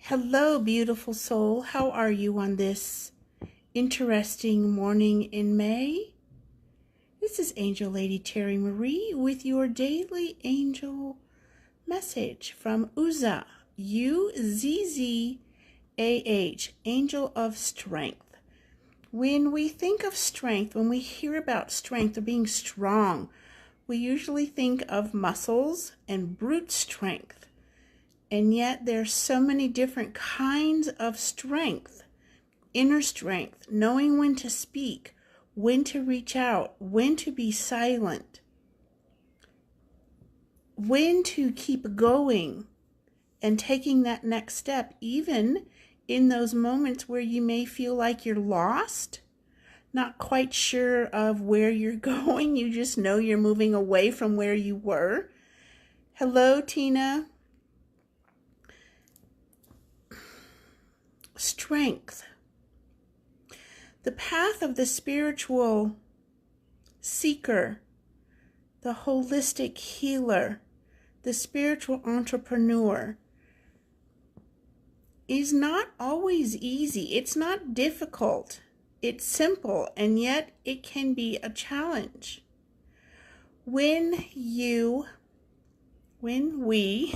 Hello, beautiful soul. How are you on this interesting morning in May? This is Angel Lady Terrie Marie with your daily angel message from Uzzah, U-Z-Z-A-H, Angel of Strength. When we think of strength, when we hear about strength or being strong, we usually think of muscles and brute strength. And yet there's so many different kinds of strength, inner strength, knowing when to speak, when to reach out, when to be silent, when to keep going and taking that next step, even in those moments where you may feel like you're lost, not quite sure of where you're going. You just know you're moving away from where you were. Hello, Tina. Strength. The path of the spiritual seeker, the holistic healer, the spiritual entrepreneur is not always easy. It's not difficult. It's simple, and yet it can be a challenge. When we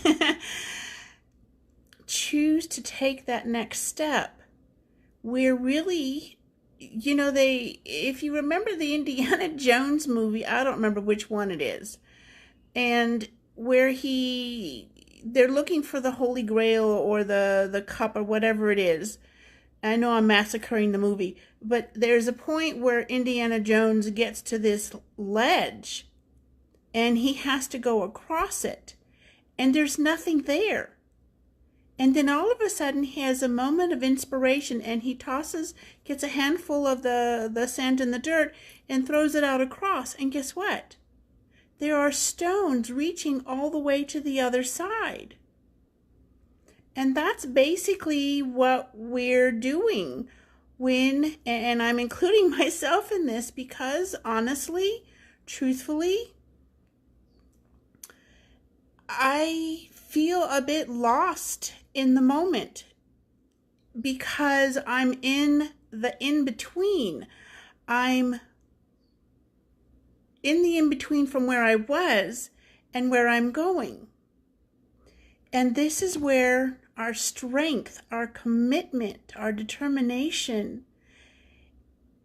choose to take that next step, we're really, if you remember the Indiana Jones movie, I don't remember which one it is, and where they're looking for the Holy Grail or the cup or whatever it is. I know I'm massacring the movie, but there's a point where Indiana Jones gets to this ledge and he has to go across it, and there's nothing there. And then all of a sudden he has a moment of inspiration, and he gets a handful of the sand and the dirt and throws it out across. And guess what? There are stones reaching all the way to the other side. And that's basically what we're doing and I'm including myself in this because honestly, truthfully, I feel a bit lost in the moment because I'm in the in-between. I'm in the in-between from where I was and where I'm going. And this is where our strength, our commitment, our determination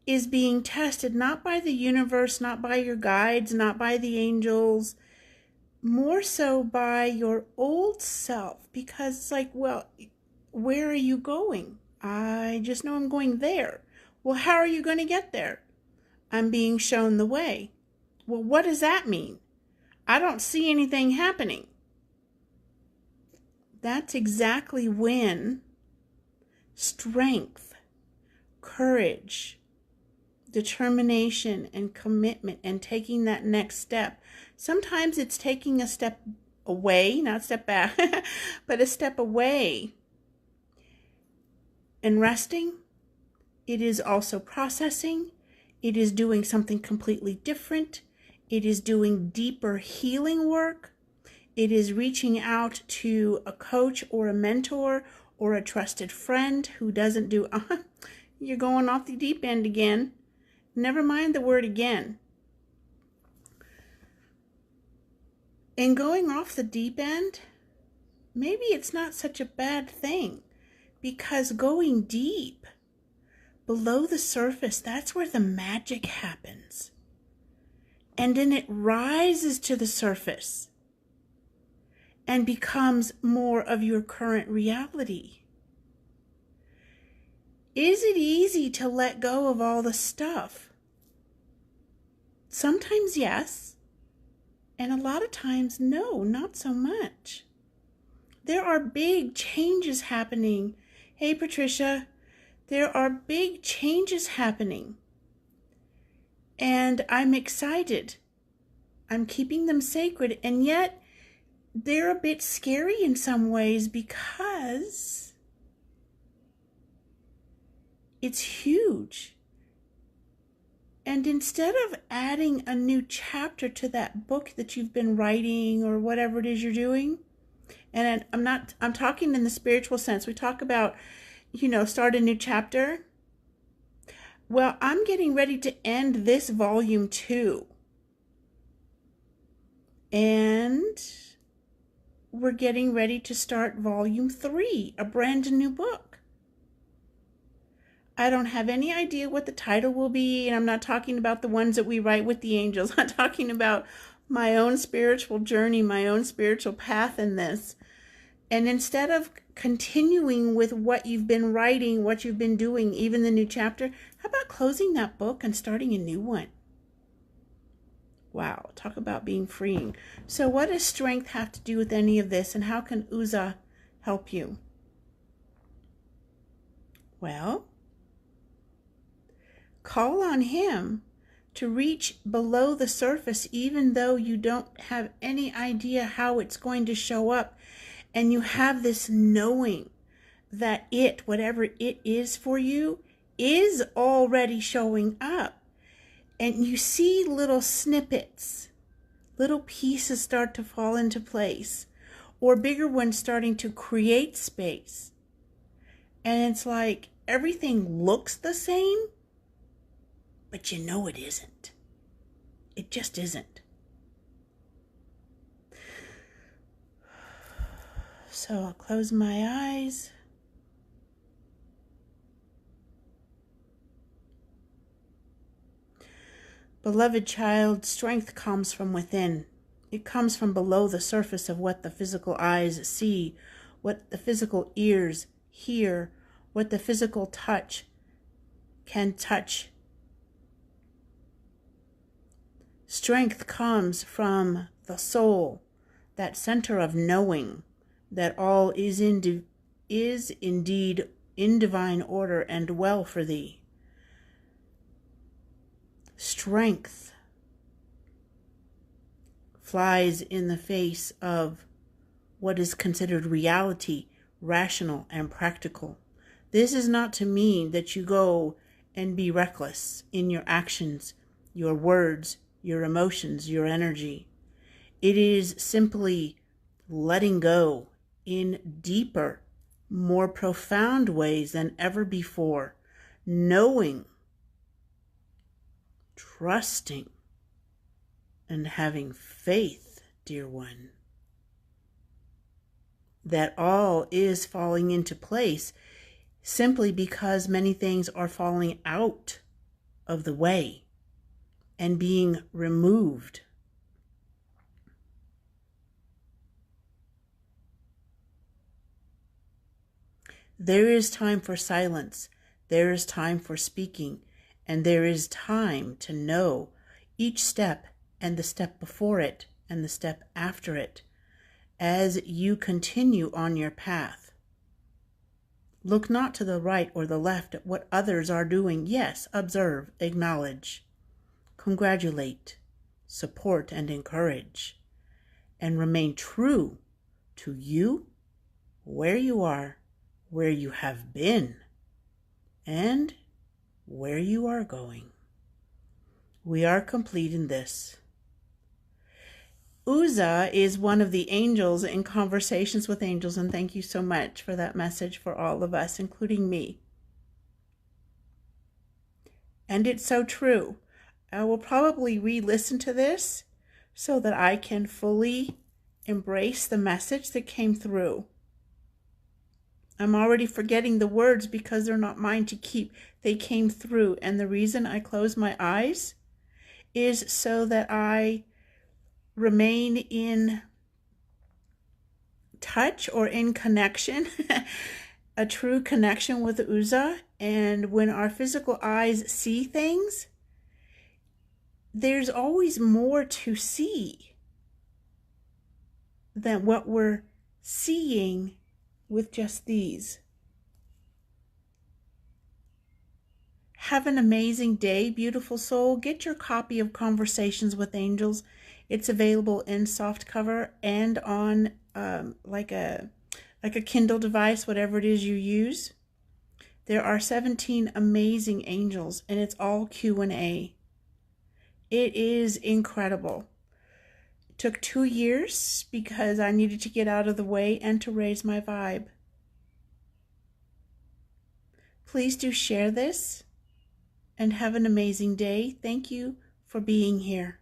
is being tested, not by the universe, not by your guides, not by the angels, more so by your old self, because it's like, well, where are you going? I just know I'm going there. Well, how are you going to get there? I'm being shown the way. Well, what does that mean? I don't see anything happening. That's exactly when strength, courage, determination, and commitment, and taking that next step. Sometimes it's taking a step away, not step back, but a step away and resting. It is also processing. It is doing something completely different. It is doing deeper healing work. It is reaching out to a coach or a mentor or a trusted friend who doesn't do, you're going off the deep end again. Never mind the word again. And going off the deep end, maybe it's not such a bad thing, because going deep, below the surface, that's where the magic happens. And then it rises to the surface and becomes more of your current reality. Is it easy to let go of all the stuff? Sometimes yes, and a lot of times no, not so much. There are big changes happening. Hey, Patricia, there are big changes happening. And I'm excited. I'm keeping them sacred, and yet they're a bit scary in some ways because it's huge. And instead of adding a new chapter to that book that you've been writing or whatever it is you're doing, And I'm talking in the spiritual sense. We talk about, start a new chapter. Well, I'm getting ready to end this volume 2. And we're getting ready to start volume 3, a brand new book. I don't have any idea what the title will be, and I'm not talking about the ones that we write with the angels. I'm talking about my own spiritual journey, my own spiritual path in this. And instead of continuing with what you've been writing, what you've been doing, even the new chapter, how about closing that book and starting a new one? Wow, talk about being freeing. So what does strength have to do with any of this, and how can Uzzah help you? Well, call on him to reach below the surface, even though you don't have any idea how it's going to show up. And you have this knowing that whatever it is for you, is already showing up. And you see little snippets, little pieces start to fall into place, or bigger ones starting to create space. And it's like everything looks the same, but you know it isn't. It just isn't. So I'll close my eyes. Beloved child, strength comes from within. It comes from below the surface of what the physical eyes see, what the physical ears hear, what the physical touch can touch. Strength comes from the soul, that center of knowing that all is indeed in divine order and well for thee. Strength flies in the face of what is considered reality, rational and practical. This is not to mean that you go and be reckless in your actions, your words, your emotions, your energy. It is simply letting go in deeper, more profound ways than ever before, knowing, trusting, and having faith, dear one, that all is falling into place simply because many things are falling out of the way and being removed. There is time for silence, there is time for speaking, and there is time to know each step and the step before it and the step after it as you continue on your path. Look not to the right or the left at what others are doing. Yes, observe, acknowledge, congratulate, support, and encourage, and remain true to you, where you are, where you have been, and where you are going. We are complete in this. Uzzah is one of the angels in Conversations with Angels, and thank you so much for that message for all of us, including me. And it's so true. I will probably re-listen to this so that I can fully embrace the message that came through. I'm already forgetting the words because they're not mine to keep. They came through. And the reason I close my eyes is so that I remain in touch or in connection, a true connection with Uzzah. And when our physical eyes see things, there's always more to see than what we're seeing with just these. Have an amazing day, beautiful soul. Get your copy of Conversations with Angels. It's available in softcover and on like a Kindle device, whatever it is you use. There are 17 amazing angels, and it's all Q&A. It is incredible. Took 2 years because I needed to get out of the way and to raise my vibe. Please do share this and have an amazing day. Thank you for being here.